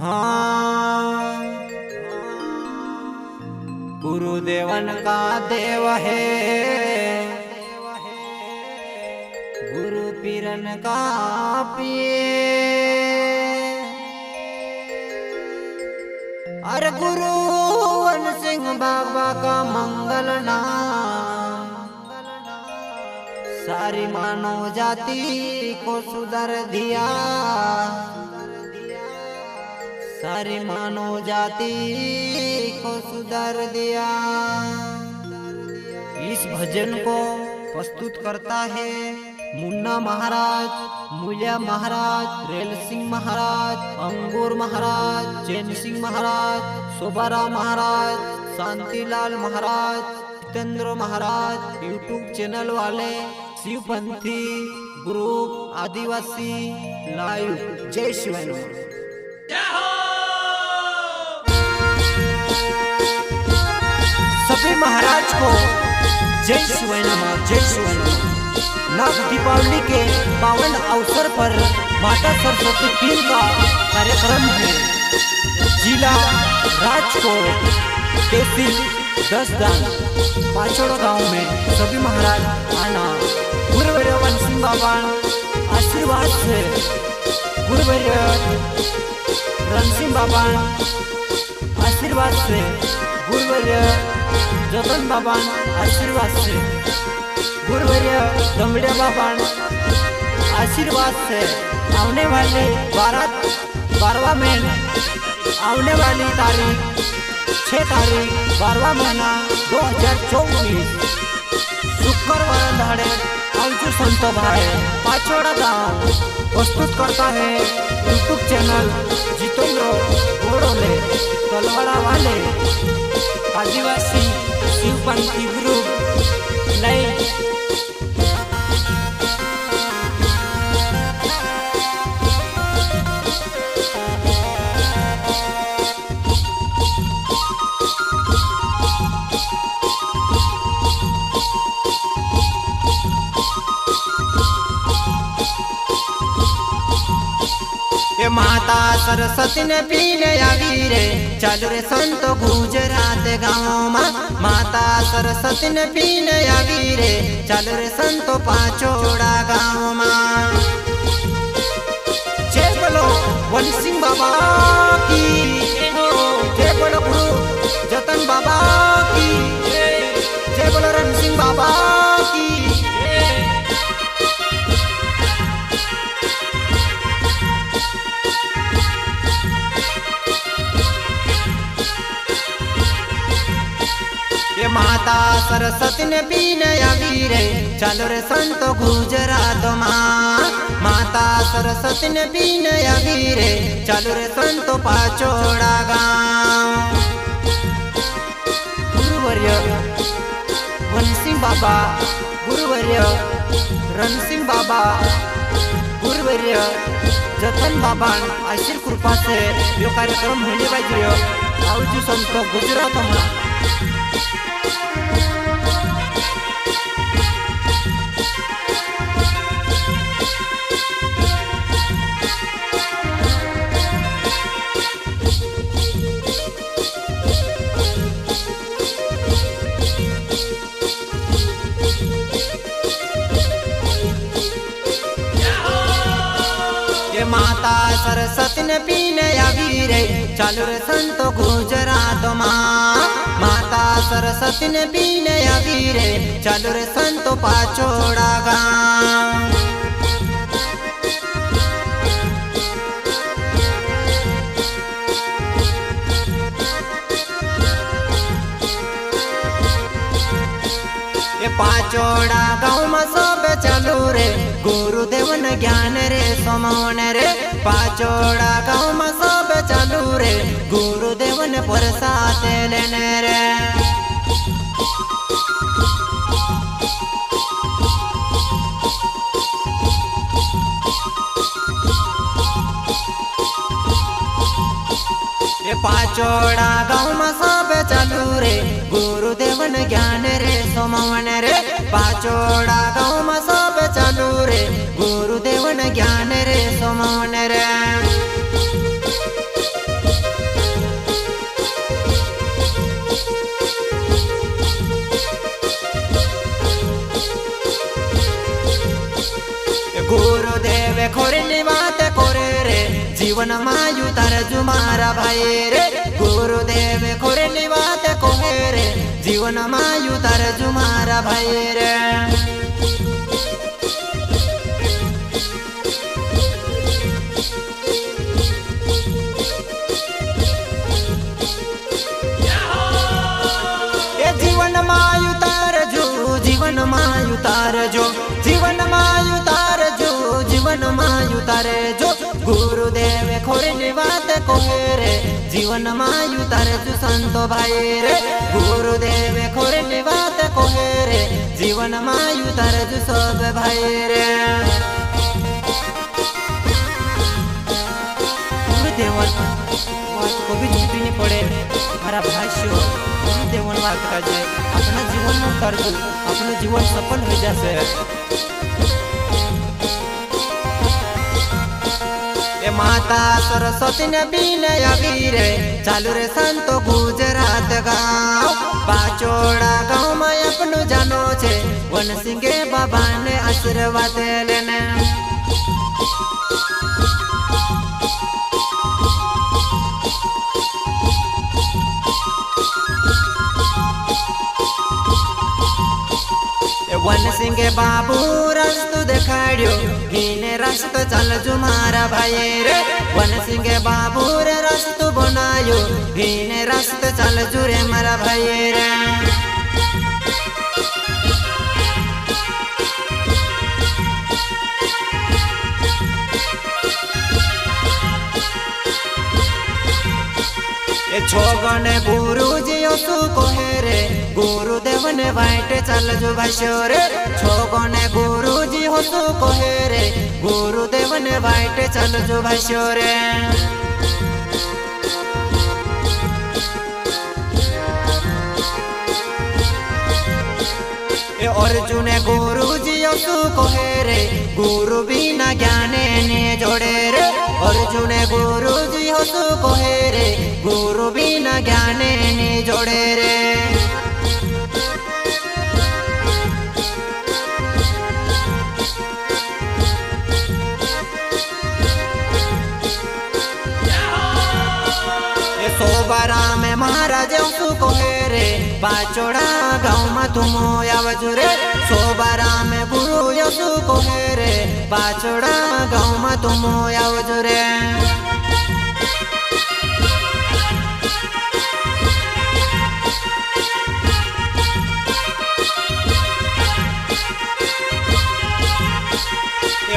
हाँ, गुरुदेवन का देव है, गुरु पीरन का पिए। अरे गुरु वन सिंह बाबा का मंगल नाम सारी मानव जाति को सुधार दिया, सारी मानव जाति को सुधार दिया। इस भजन को प्रस्तुत करता है मुन्ना महाराज, मूल्या महाराज, रेल सिंह महाराज, अंगूर महाराज, चैन सिंह महाराज, शोभाराव महाराज, शांतिलाल महाराज, जितेंद्र महाराज, यूट्यूब चैनल वाले शिवपंथी ग्रुप आदिवासी लाइव। जय शिवाय। सभी महाराज को जय शिवाय नमः, जय शिवाय नमः। नाग दीपावली के पावन अवसर पर माता सरस्वती पीर का कार्यक्रम है। जिला राजकोट, तहसील दसदान, पाचोड़ा गांव में सभी महाराज आना। गुरुवर्य वन सिंह बाबा आशीर्वाद से, गुरुवर्य रण सिंह बाबा आशीर्वाद से, गुरुवर्य जतन बाबा आशीर्वाद से, गुरुवर्य दमड़िया बाबा आशीर्वाद से आने वाले 12वां महीना, आने वाली तारीख 6 तारीख 12वां महीना 2024 शुक्रवार धाड़े आमचू संत भाई पाचोड़ा गांव प्रस्तुत करता है यूट्यूब चैनल जितेंद्र गोड़ोले तलवाड़ा वाले आदिवासी शिवपंथी ग्रुप लाइव। माता सरस्वती ने पीने आवी रे, चल रे संत गुजरात गाँव में। माता सरस्वती ने पीने आवी रे, चल रे संत पाचोड़ा गाँव में। जय बोलो वन सिंह बाबा की, जय बोलो गुरु जतन बाबा की, जय बोलो रण सिंह बाबा की। माता सरस्वती ने पीने आवी रे, चलो रे संत गुजरात माँ। माता सरस्वती ने पीने आवी रे, चलो रे संत पाचोड़ा गाँव। गुरुवर्य वन सिंह बाबा, गुरुवर्य रण सिंह बाबा, गुरुवर्य जतन बाबा आशीर कृपा से यो कार्यक्रम होने पाहिजे। आवजू संत गुजरात में माता सरस्वती ने पीने आवी रे, चलो रे संत गुजरात माँ। माता सरस्वती ने पीने आवी रे, चलो रे संत पाचोड़ा गाँव। पाचोड़ा गाँव में सब चलू रे, गुरुदेवन ज्ञान रे समोन रे। पाचोड़ा गाँव में सब चलू रे, गुरुदेवन प्रसाद लेने रे। पाचोड़ा गाँव में सब चलू रे, गुरुदेवन ज्ञान रे समोन रे। पाचोड़ा गाँव में सब चलू रे, गुरुदेवन ज्ञान रे समोन रे। जीवन मायु तारजू मारा भाई रे गुरुदेव खोरेली बात कोहे रे जीवन मायु तारजू मारा भाई रे। जीवन मायु तारजू जीवन मायु तारजो जीवन मायु तारजो जीवन मायु तारजो गुरुदेव खोरेली बात कोहे रे जीवन मायु तारजू संतो भाई रे गुरुदेव खोरेली बात कोहे रे जीवन मायु तारजू सब भाई रे। गुरुदेवन बात को भी झूठी नहीं पड़े हमारा भाष्य गुरुदेवन बात का जाए अपना जीवन में कर दो अपना जीवन सफल हो जाए। ए माता सरस्वती ने बीने अगीरे चालू रे संतो गुजरात गाँव पाचोड़ा गाँव में अपनो जानो छे वन सिंगे बाबा ने आशीर्वाद लेने। वन सिंह बाबू रास्तु देखाड़ियो हीने रास्तो चल जू मारा भाई रे वन सिंह बाबू रे रास्तो बनायो हीने रास्तो चल जू रे मारा भाई रे। छोगने गुरुजी असु कोहे रे गुरुदेव ने बाटे चल जो भाष्यो रे छोगने गुरुजी हसु कोहे रे गुरुदेव ने बाटे चल जो भाष्यो रे। अर्जुन गुरुजी असु कोहे रे गुरु बिना ज्ञाने ने जोड़े रे अर्जुन गुरुजी हसु कोहे रे गुरु बिना ज्ञाने ने जोड़े रे। सोबारा में महाराज असु कोहे रे पाचोड़ा गाँव में तुम आवजू रे सोबारा में गुरु यसु कोहे रे पाचोड़ा गाँव में तुम आवजू रे।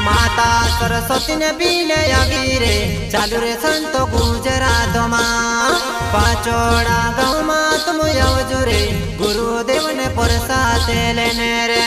माता सरस्वती ने बीने अगीरे चालू रे संतो गुजरात माँ पाचोड़ा गाँव में तुम आवजू रे गुरुदेव ने प्रसाद लेने रे।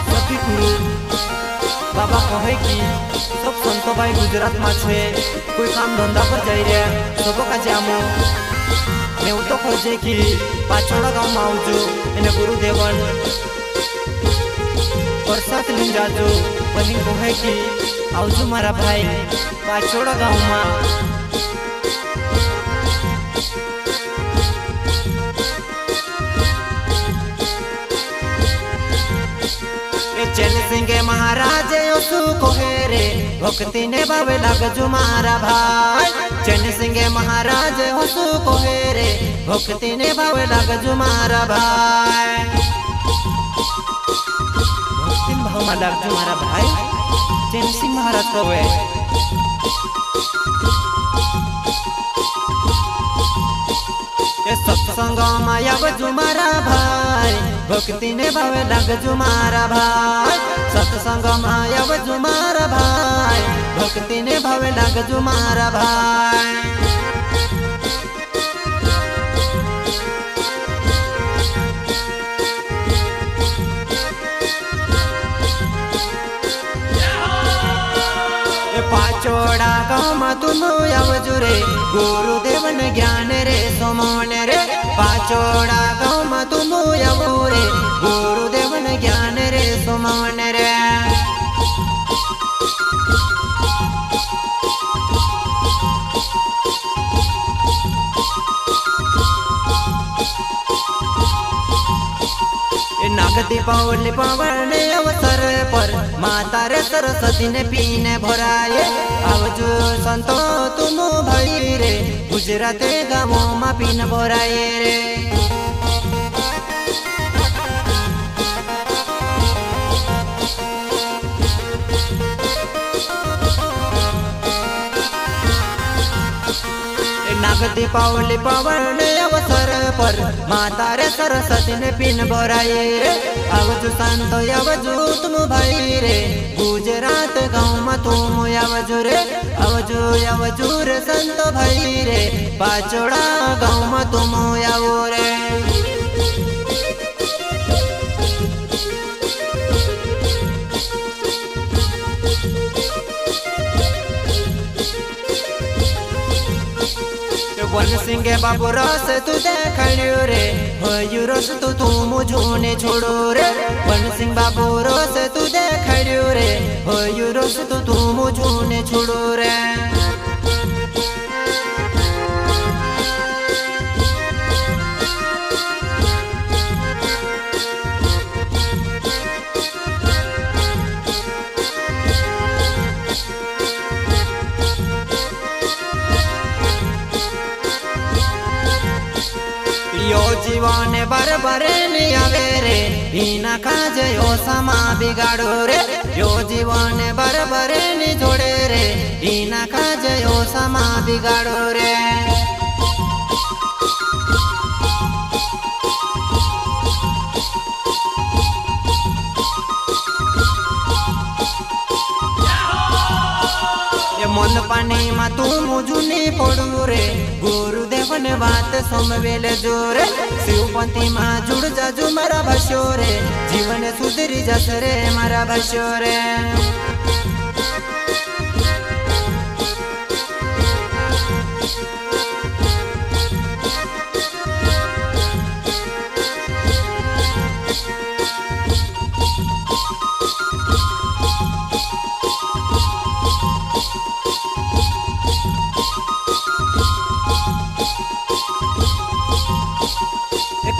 सभी गुरु बाबा कहे कि सब संतो भाई गुजरात में छे कोई काम धंधा पर जाई रे सब का जामो ने तो खोजे कि पाचोड़ा गाँव में आवजू एने गुरुदेवन प्रसाद लिन जाजो बनी कोहे कि आवजू मारा भाई पाचोड़ा गाँव में। चैन सिंह महाराज यसु कोहे रे भक्ति ने भावे लागजू मारा भाई चैन सिंह महाराज यसु कोहे रे भक्ति ने भावे लागजू मारा भाई भक्ति भाव में लागजू मारा भाई चैन सिंह महाराज कोहे सत्संग माया बजू मारा भाई भक्ति ने भावे लागजू मारा भाई सत्संग माया बजू मारा भाई भक्ति ने भावे लागजू मारा भाई। पाचोड़ा गाँव में तुम आवजू रे गुरुदेव ने ज्ञान रे सोमोन रे पाचोड़ा गाँव में तुम आवू रे गुरुदेव ने ज्ञान रे सोमोन रे। नागती दीपावली पावन अवसर पर माता रे सरस्वती ने पीने भराए आवजो संतो तुम भाई रे गुजरात गाँव में पीन भराए रे। नाग दीपावली पावन अवसर पर माता रे सरस्वती ने पिन भराए रे आवजू शांत आवजू तुम भाई रे गुजरात गाँव में तुम आवजू रे आवजू रे संत भाई रे पाचोड़ा गाँव में तुम आवो रे। वन सिंह बाबू रस तू देखियो रे भयो रस तू मुझो ने छोड़ो रे वन सिंह बाबू रस तू देखियो रे भयो रस तू मुझो ने छोड़ो रे। यो जीवन बरबर नहीं आवे रे बिना काज यो समा बिगाड़ो रे यो जीवन बरबर नहीं जोड़े रे बिना काज यो समा बिगाड़ो रे। मन पानी मा तू मुझुनी पड़ू रे गुरुदेव ने बात सोमवेल जोरे शिवपंथी मा जुड़ जाजू मारा भशो रे जीवन सुधरी जस रे मारा भशो रे।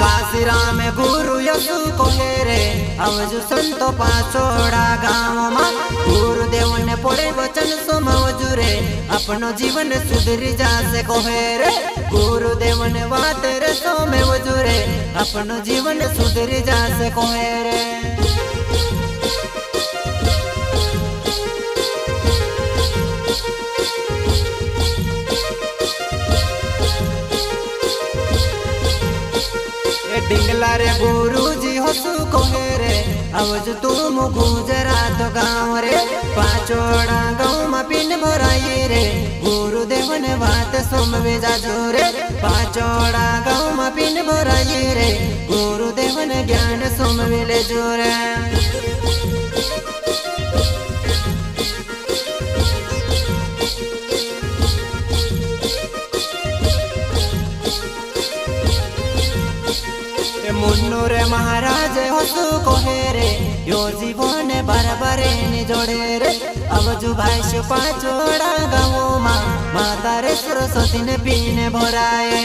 काशीरा में गुरु यसु कोहे रे आवजु संतो पाचोड़ा गाँव में गुरुदेव ने पड़े वचन सोमवजु रे अपनो जीवन सुधरी जासे कोहे रे गुरुदेव ने बात रे सोमवजु रे अपनो जीवन सुधरी जासे कोहे रे। डिंगला रे गुरुजी हसु कोहे रे आवजु तुम गुजरात गाँव रे पाचोड़ा गाँव में पिन भराई रे गुरुदेव ने बात सोमवे जाजो रे पाचोड़ा गाँव में पिन भराई रे गुरुदेव ने ज्ञान सोमवे ले जो रे। मुन्नू रे महाराज हसु कोहे रे यो जीवन बरबरे नि जोड़े रे आवजु भाई शो पाचोड़ा गाँव मा माता रे सरस्वती ने पीने भराए।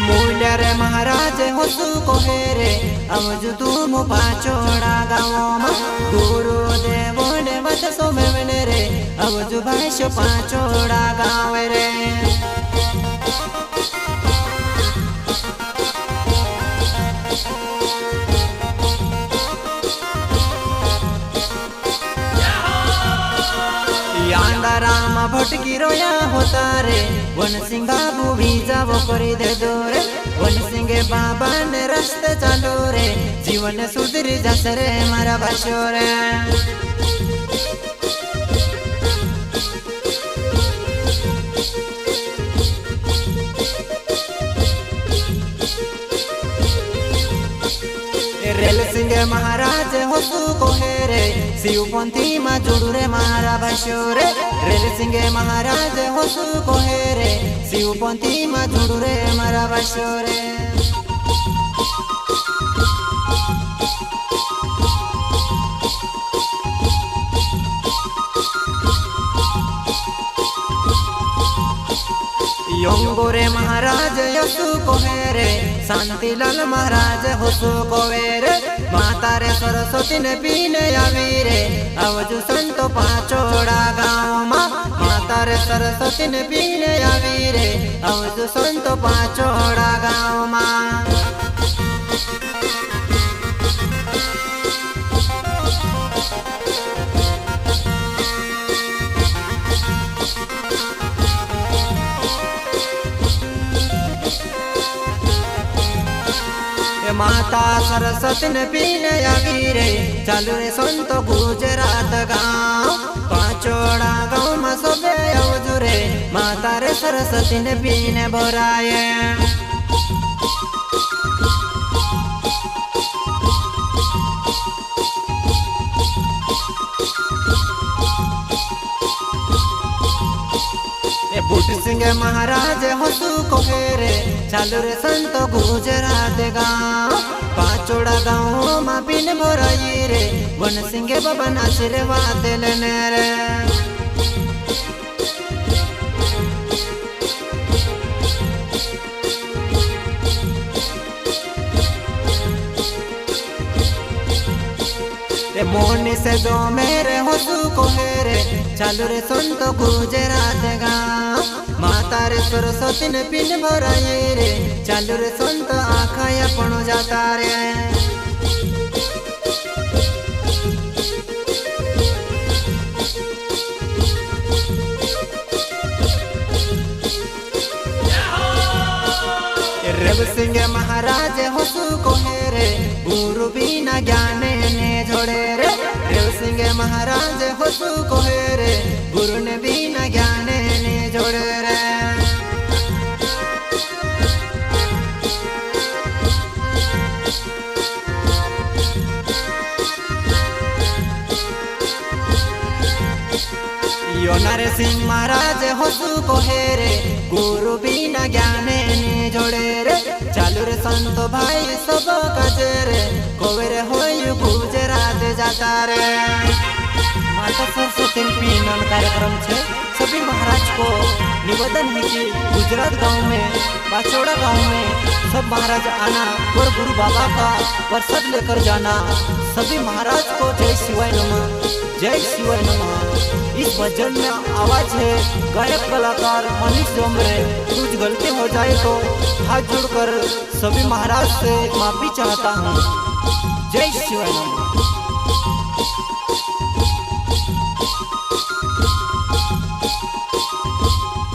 मूल्य रे महाराज हसु कोहे रे आवजु तुम पाचोड़ा गाँव में गुरुदेव ने बत सोमवेल रे आवजु भाई शो पाचोड़ा गाँव रे। राम भटकी रोया होता रे वन सिंह बाबू भी जावो करी दे दो रे वन सिंह बाबा ने रास्ते चालो रे जीवन सुधरी जस रे मारा भशो रे। रेल सिंह महाराज हसु कोहे रे शिवपंथी मा जुड़ू रे मारा भशो रे रेल सिंह महाराज हसु कोहे रे शिवपंथी मा जुड़ू रे मारा भशो रे। योंगोरे महाराज यसु कोहेरे शांतिलाल महाराज होसु कोवेरे माता रे सरस्वती ने पीने आवीरे अवजु संतो पाचोड़ा गाँव माता रे सरस्वती ने पीने आवीरे अवजु संतो पाचोड़ा गाँव माता सरस्वती ने पीने आवीरे चालू रे संत गुजरात गाँव पाचोड़ा गाँव में सबे अवजुरे माता रे सरस्वती ने पीने भराए बुट सिंह महाराज होसु कोहेरे चालू रे संत गुजरात गाँव पाचोड़ा गाँव माँ पिन भराई रे वन सिंह बाबा आशीर्वाद लेने रे मोहनी से दो मेरे होसु कोहेरे चालू रे संत गुजरात गाँव माता रे सरस्वती ने पिन भराई रे चालू रे संत आखाया पण जाता रे रेव सिंह महाराज होसु कोहेरे गुरु बिना ज्ञान ने जोड़े रे रेव सिंह महाराज होसु कोहेरे गुरु ने बिना ज्ञान ने जोड़े रे योनारे सिंह महाराज होसु कोहेरे गुरु बिना ज्ञान ने जोड़े रे चालू रे संतो भाई सब कचरे कोवेरे होय गुजरात जाता रे माता सरस्वती पीनन कार्यक्रम छे सभी महाराज को निवेदन है कि गुजरात गांव में पाचोड़ा गांव में सब महाराज आना और गुरु बाबा का प्रसाद लेकर जाना। सभी महाराज को जय शिवाय नमः, जय शिवाय नमः। इस भजन में आवाज है गायक कलाकार मनीष डोमरे। कुछ गलती हो जाए तो हाथ जोड़कर सभी महाराज से माफी चाहता हूँ। जय शिवाय नमः।